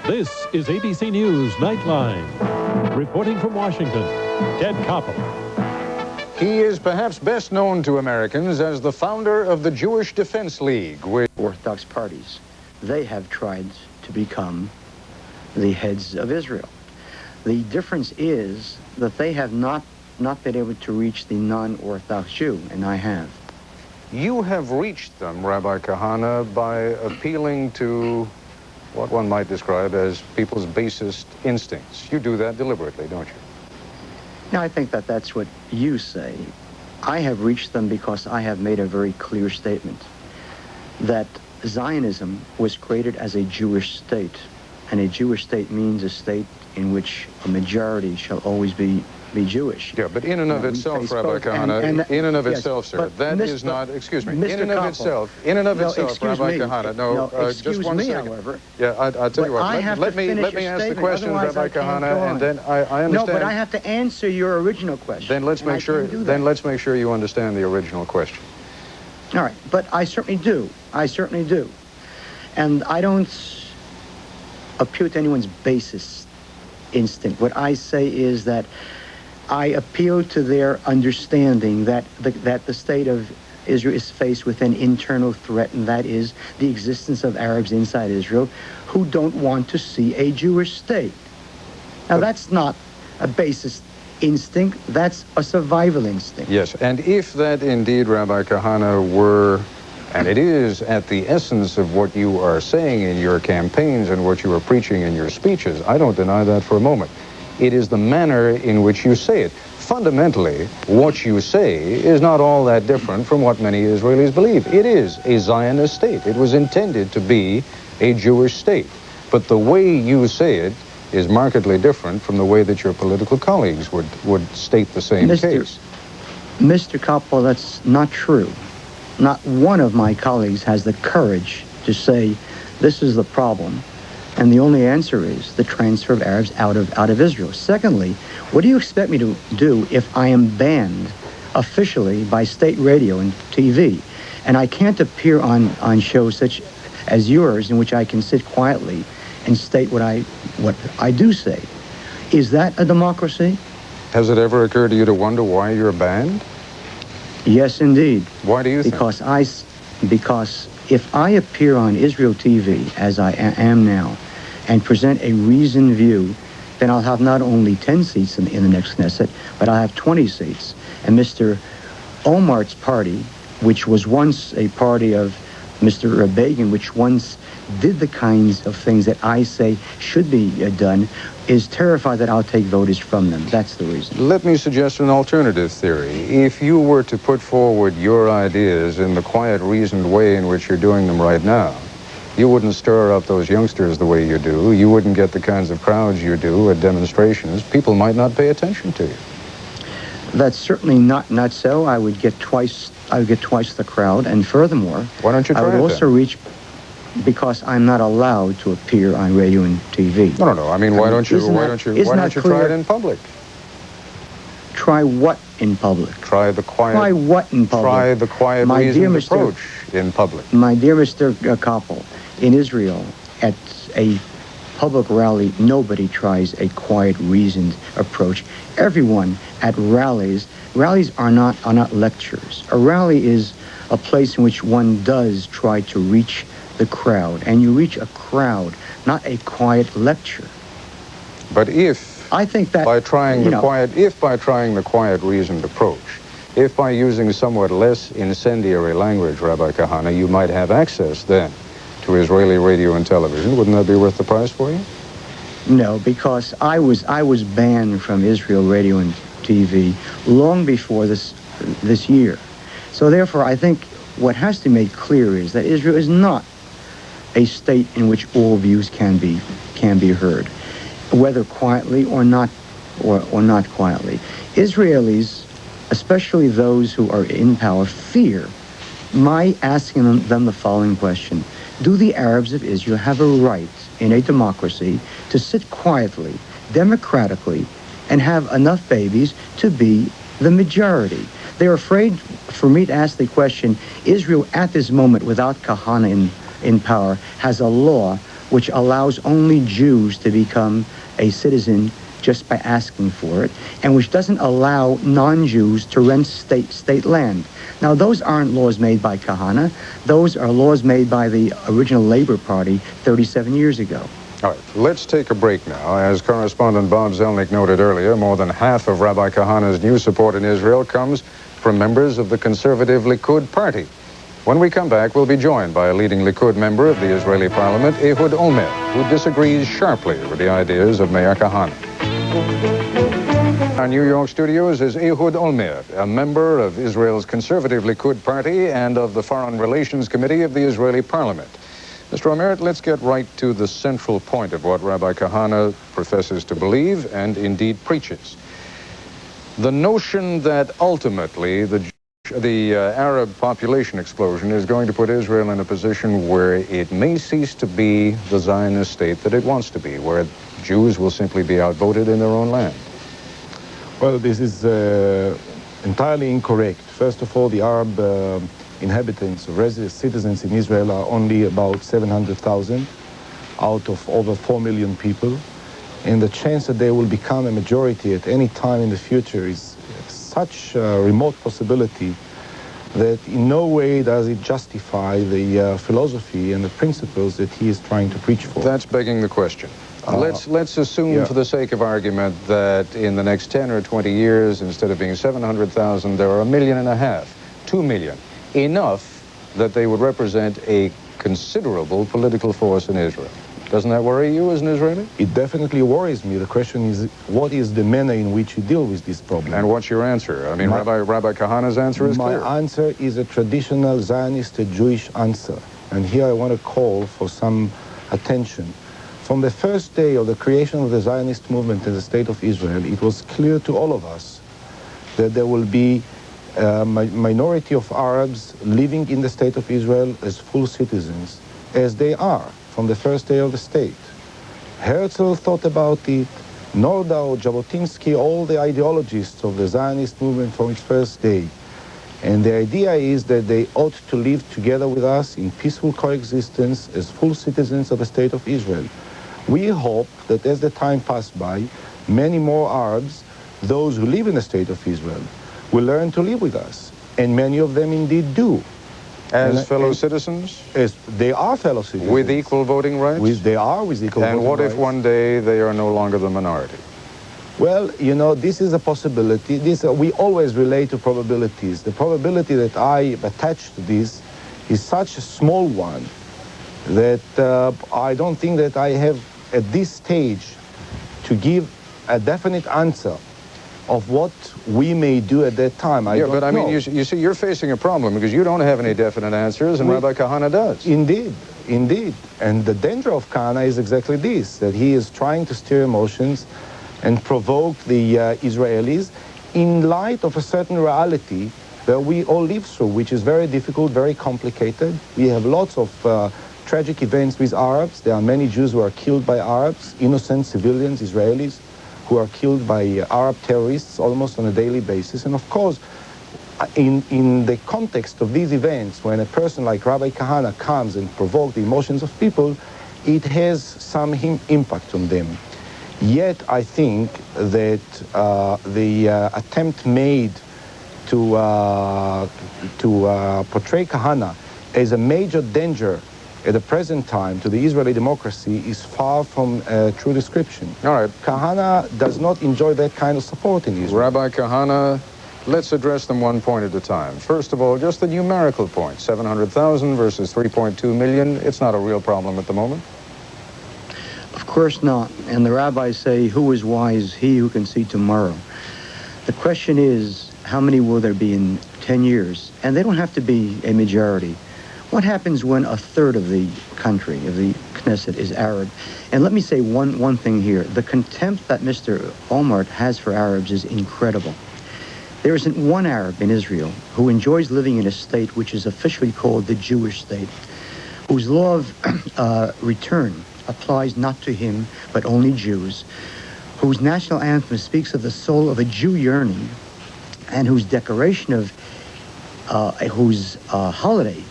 This is ABC News Nightline. Reporting from Washington, Ted Koppel. He is perhaps best known to Americans as the founder of the Jewish Defense League, which Orthodox parties, they have tried to become the heads of Israel. The difference is that they have not been able to reach the non-Orthodox Jew, and I have. You have reached them, Rabbi Kahana, by appealing to what one might describe as people's basest instincts. You do that deliberately, don't you? Now, I think that that's what you say. I have reached them because I have made a very clear statement that Zionism was created as a Jewish state, and a Jewish state means a state in which a majority shall always be Jewish. Yeah, but in and of itself, Rabbi Kahana, in and of itself, sir, that is not, excuse me, in and of itself, Rabbi Kahana, just one second. However, yeah, I'll tell you what, let me ask the question, Rabbi Kahana, and then I understand. No, but I have to answer your original question. Then let's make sure you understand the original question. All right, but I certainly do. I certainly do. And I don't appeal to anyone's basest instinct. What I say is that I appeal to their understanding that the state of Israel is faced with an internal threat, and that is the existence of Arabs inside Israel who don't want to see a Jewish state. Now, that's not a basest instinct, that's a survival instinct. Yes, and if that indeed, Rabbi Kahana, were, and it is at the essence of what you are saying in your campaigns and what you are preaching in your speeches, I don't deny that for a moment. It is the manner in which you say it. Fundamentally, what you say is not all that different from what many Israelis believe. It is a Zionist state. It was intended to be a Jewish state. But the way you say it is markedly different from the way that your political colleagues would state the same case. Mr. Koppel, that's not true. Not one of my colleagues has the courage to say, this is the problem, and the only answer is the transfer of Arabs out of Israel. Secondly, what do you expect me to do if I am banned officially by state radio and TV, and I can't appear on shows such as yours in which I can sit quietly and state what I do say? Is that a democracy? Has it ever occurred to you to wonder why you're banned? Yes, indeed. Why do you think? Because if I appear on Israel TV, as I am now, and present a reasoned view, then I'll have not only 10 seats in the next Knesset, but I'll have 20 seats. And Mr. Olmart's party, which was once a party of Mr. Begin, which once did the kinds of things that I say should be done, is terrified that I'll take voters from them. That's the reason. Let me suggest an alternative theory. If you were to put forward your ideas in the quiet, reasoned way in which you're doing them right now, you wouldn't stir up those youngsters the way you do. You wouldn't get the kinds of crowds you do at demonstrations. People might not pay attention to you. That's certainly not so. I would get twice the crowd, and furthermore, why don't you try I would it also then? reach, because I'm not allowed to appear on radio and TV. No. I mean, why don't you try it in public? Try what in public? Try the quiet. Try what in public? Try the quiet, reasoned approach in public. My dear Mr. Koppel, in Israel, at a public rally, nobody tries a quiet, reasoned approach. Everyone at rallies are not lectures. A rally is a place in which one does try to reach the crowd, and you reach a crowd, not a quiet lecture. But if I think that by trying the quiet, reasoned approach, if by using somewhat less incendiary language, Rabbi Kahana, you might have access then to Israeli radio and television, wouldn't that be worth the price for you? No, because I was banned from Israel radio and TV long before this year. So therefore, I think what has to be made clear is that Israel is not a state in which all views can be heard, whether quietly or not quietly. Israelis, especially those who are in power, fear my asking them the following question: do the Arabs of Israel have a right in a democracy to sit quietly, democratically, and have enough babies to be the majority? They're afraid for me to ask the question: Israel at this moment, without Kahana in power, has a law which allows only Jews to become a citizen just by asking for it, and which doesn't allow non-Jews to rent state land. Now, those aren't laws made by Kahana. Those are laws made by the original Labor Party 37 years ago. All right, let's take a break now. As correspondent Bob Zelnick noted earlier, more than half of Rabbi Kahana's new support in Israel comes from members of the conservative Likud party. When we come back, we'll be joined by a leading Likud member of the Israeli parliament, Ehud Olmert, who disagrees sharply with the ideas of Mayor Kahana. Our New York studios is Ehud Olmert, a member of Israel's conservative Likud party and of the Foreign Relations Committee of the Israeli parliament. Mr. Olmert, let's get right to the central point of what Rabbi Kahana professes to believe and indeed preaches. The notion that ultimately the Arab population explosion is going to put Israel in a position where it may cease to be the Zionist state that it wants to be, where Jews will simply be outvoted in their own land. Well, this is entirely incorrect. First of all, the Arab inhabitants, resident citizens in Israel are only about 700,000 out of over 4 million people. And the chance that they will become a majority at any time in the future is such a remote possibility that in no way does it justify the philosophy and the principles that he is trying to preach for. That's begging the question. Let's assume for the sake of argument that in the next 10 or 20 years, instead of being 700,000, there are 1.5 million, 2 million. Enough that they would represent a considerable political force in Israel. Doesn't that worry you as an Israeli? It definitely worries me. The question is, what is the manner in which you deal with this problem? And what's your answer? I mean, Rabbi Kahana's answer is clear. My answer is a traditional Zionist Jewish answer. And here I want to call for some attention. From the first day of the creation of the Zionist movement in the State of Israel, it was clear to all of us that there will be a minority of Arabs living in the State of Israel as full citizens, as they are from the first day of the state. Herzl thought about it, Nordau, Jabotinsky, all the ideologists of the Zionist movement from its first day. And the idea is that they ought to live together with us in peaceful coexistence as full citizens of the State of Israel. We hope that as the time passed by, many more Arabs, those who live in the State of Israel, will learn to live with us. And many of them indeed do. As fellow citizens? As they are fellow citizens. With equal voting rights? They are with equal voting rights. And what if one day they are no longer the minority? Well, you know, this is a possibility. We always relate to probabilities. The probability that I attach to this is such a small one that I don't think that I have at this stage to give a definite answer of what we may do at that time. I don't know. You see, you're facing a problem because you don't have any definite answers, and Rabbi Kahana does. Indeed, indeed. And the danger of Kahana is exactly this, that he is trying to stir emotions and provoke the Israelis in light of a certain reality that we all live through, which is very difficult, very complicated. We have lots of tragic events with Arabs. There are many Jews who are killed by Arabs, innocent civilians, Israelis, who are killed by Arab terrorists almost on a daily basis. And of course, in the context of these events, when a person like Rabbi Kahana comes and provokes the emotions of people, it has some impact on them. Yet I think that the attempt made to portray Kahana as a major danger at the present time to the Israeli democracy is far from a true description. All right. Kahana does not enjoy that kind of support in Israel. Rabbi Kahana, let's address them one point at a time. First of all, just the numerical point, 700,000 versus 3.2 million. It's not a real problem at the moment. Of course not. And the rabbis say, who is wise? He who can see tomorrow. The question is, how many will there be in 10 years? And they don't have to be a majority. What happens when a third of the country, of the Knesset, is Arab? And let me say one thing here. The contempt that Mr. Olmert has for Arabs is incredible. There isn't one Arab in Israel who enjoys living in a state which is officially called the Jewish state, whose law of return applies not to him, but only Jews, whose national anthem speaks of the soul of a Jew yearning, and whose decoration of, whose holiday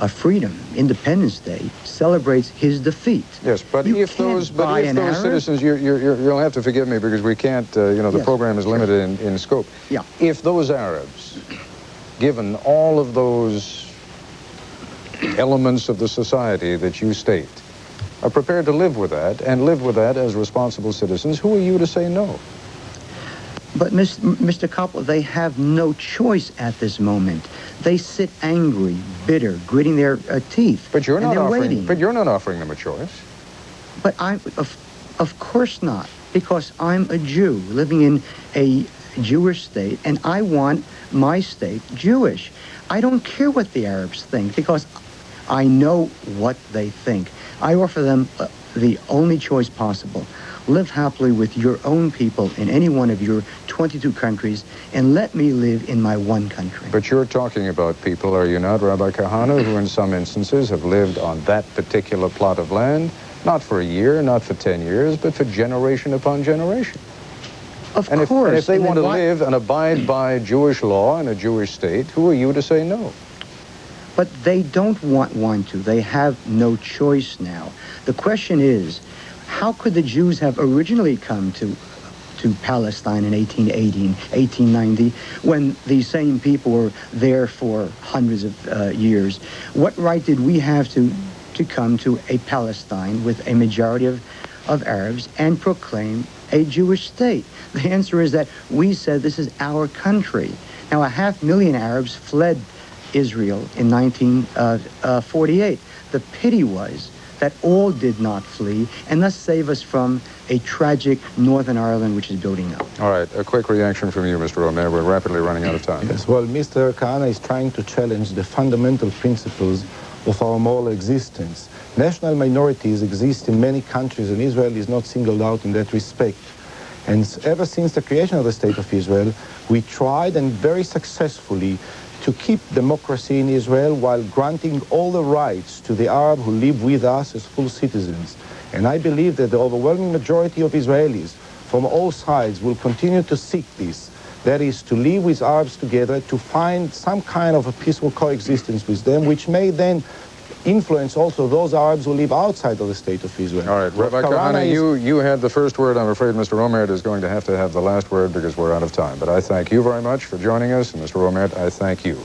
freedom, Independence Day, celebrates his defeat. Yes, but if those citizens, you'll have to forgive me because we can't, the program is limited in scope. Yeah. If those Arabs, given all of those elements of the society that you state, are prepared to live with that and live with that as responsible citizens, who are you to say no? But, Mr. Koppel, they have no choice at this moment. They sit angry, bitter, gritting their teeth. But you're not waiting. But you're not offering them a choice. But of course not, because I'm a Jew living in a Jewish state, and I want my state Jewish. I don't care what the Arabs think, because I know what they think. I offer them the only choice possible. Live happily with your own people in any one of your 22 countries, and let me live in my one country. But you're talking about people, are you not, Rabbi Kahana, who in some instances have lived on that particular plot of land, not for a year, not for 10 years, but for generation upon generation? Of course. And if they want to live and abide by Jewish law in a Jewish state, who are you to say no? But they don't want to. They have no choice now. The question is, how could the Jews have originally come to Palestine in 1880, 1890, when these same people were there for hundreds of years? What right did we have to come to a Palestine with a majority of Arabs and proclaim a Jewish state? The answer is that we said this is our country. Now, 500,000 Arabs fled Israel in 1948. The pity was that all did not flee, and thus save us from a tragic Northern Ireland which is building up. All right, a quick reaction from you, Mr. Olmert. We're rapidly running out of time. Yes, well, Mr. Kahana is trying to challenge the fundamental principles of our moral existence. National minorities exist in many countries, and Israel is not singled out in that respect. And ever since the creation of the State of Israel, we tried, and very successfully, to keep democracy in Israel while granting all the rights to the Arab who live with us as full citizens. And I believe that the overwhelming majority of Israelis from all sides will continue to seek this. That is, to live with Arabs together, to find some kind of a peaceful coexistence with them, which may then influence also those Arabs who live outside of the State of Israel. All right, Rabbi Kahana, you had the first word. I'm afraid Mr. Olmert is going to have the last word because we're out of time. But I thank you very much for joining us, and Mr. Olmert, I thank you.